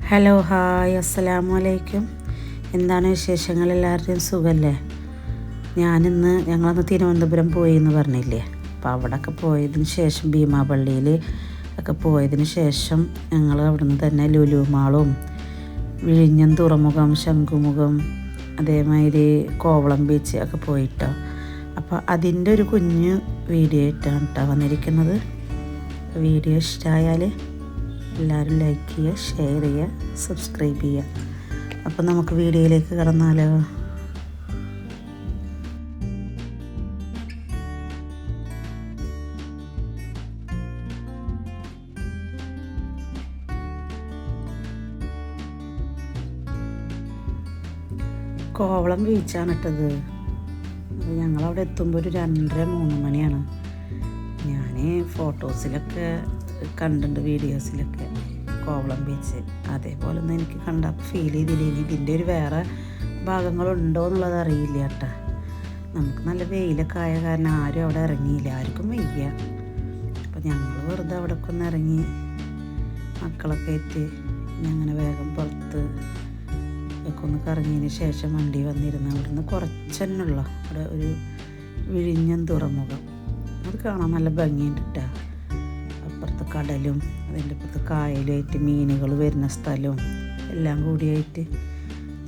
Hello hi അസ്സലാമു അലൈക്കും. എന്താണ് വിശേഷങ്ങൾ? എല്ലാവരുടെയും സുഖമല്ലേ? ഞങ്ങളന്ന് തിരുവനന്തപുരം പോയി എന്ന് പറഞ്ഞില്ലേ. അപ്പോൾ അവിടെയൊക്കെ പോയതിന് ശേഷം ഭീമാപള്ളിയിൽ ഒക്കെ പോയതിന് ശേഷം ഞങ്ങൾ അവിടുന്ന് തന്നെ ലുലു മാളും വിഴിഞ്ഞം തുറമുഖം, ശംഖുമുഖം, അതേമാതിരി കോവളം ബീച്ച് ഒക്കെ പോയിട്ടോ. അപ്പോൾ അതിൻ്റെ ഒരു കുഞ്ഞു വീഡിയോ ആയിട്ടാണ് കേട്ടോ വന്നിരിക്കുന്നത്. വീഡിയോ ഇഷ്ടമായാൽ എല്ലാവരും ലൈക്ക് ചെയ്യുക, ഷെയർ ചെയ്യുക, സബ്സ്ക്രൈബ് ചെയ്യുക. അപ്പോൾ നമുക്ക് വീഡിയോയിലേക്ക് കടന്നാലോ. കോവളം ബീച്ചാണ് ഇട്ടത്. അപ്പോൾ ഞങ്ങളവിടെ എത്തുമ്പോൾ ഒരു 2:30-3 മണിയാണ്. ഞാൻ ഫോട്ടോസിലൊക്കെ കണ്ടിട്ടുണ്ട്, വീഡിയോസിലൊക്കെ കോവളം ബീച്ച്. അതേപോലെ ഒന്നും എനിക്ക് കണ്ടപ്പോൾ ഫീൽ ചെയ്തില്ല. ഇനി ഇതിൻ്റെ ഒരു വേറെ ഭാഗങ്ങളുണ്ടോ എന്നുള്ളത് അറിയില്ല കേട്ടോ. നമുക്ക് നല്ല വെയിലൊക്കെ ആയ കാരണം ആരും അവിടെ ഇറങ്ങിയില്ല, ആർക്കും വയ്യ. അപ്പോൾ ഞങ്ങൾ വെറുതെ അവിടെയൊക്കെ ഒന്ന് ഇറങ്ങി മക്കളൊക്കെ എത്തി അങ്ങനെ വേഗം പുറത്ത് ഒക്കെ ഒന്ന് കറങ്ങിയതിന് ശേഷം വണ്ടി വന്നിരുന്നു. അവിടുന്ന് കുറച്ചെന്നുള്ള അവിടെ ഒരു വിഴിഞ്ഞം തുറമുഖം, അത് കാണാൻ നല്ല ഭംഗിയുണ്ട് കേട്ടോ. അപ്പുറത്ത് കടലും അതിൻ്റെ അപ്പുറത്ത് കായലുമായിട്ട് മീനുകൾ വരുന്ന സ്ഥലവും എല്ലാം കൂടിയായിട്ട്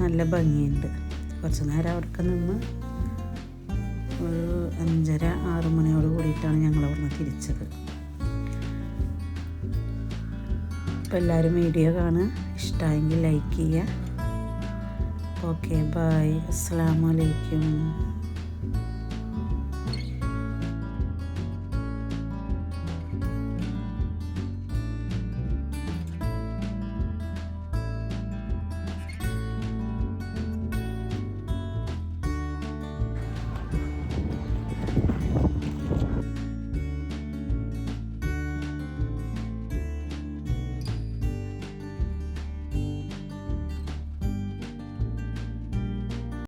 നല്ല ഭംഗിയുണ്ട്. കുറച്ച് നേരം അവിടെയൊക്കെ നിന്ന് ഒരു 5:30-6 മണിയോട് കൂടിയിട്ടാണ് ഞങ്ങൾ അവിടുന്ന് തിരിച്ചത്. അപ്പോൾ എല്ലാവരും വീഡിയോ കാണുക, ഇഷ്ടമായെങ്കിൽ ലൈക്ക് ചെയ്യുക. ഓക്കെ, ബൈ, അസ്സലാമു അലൈക്കും.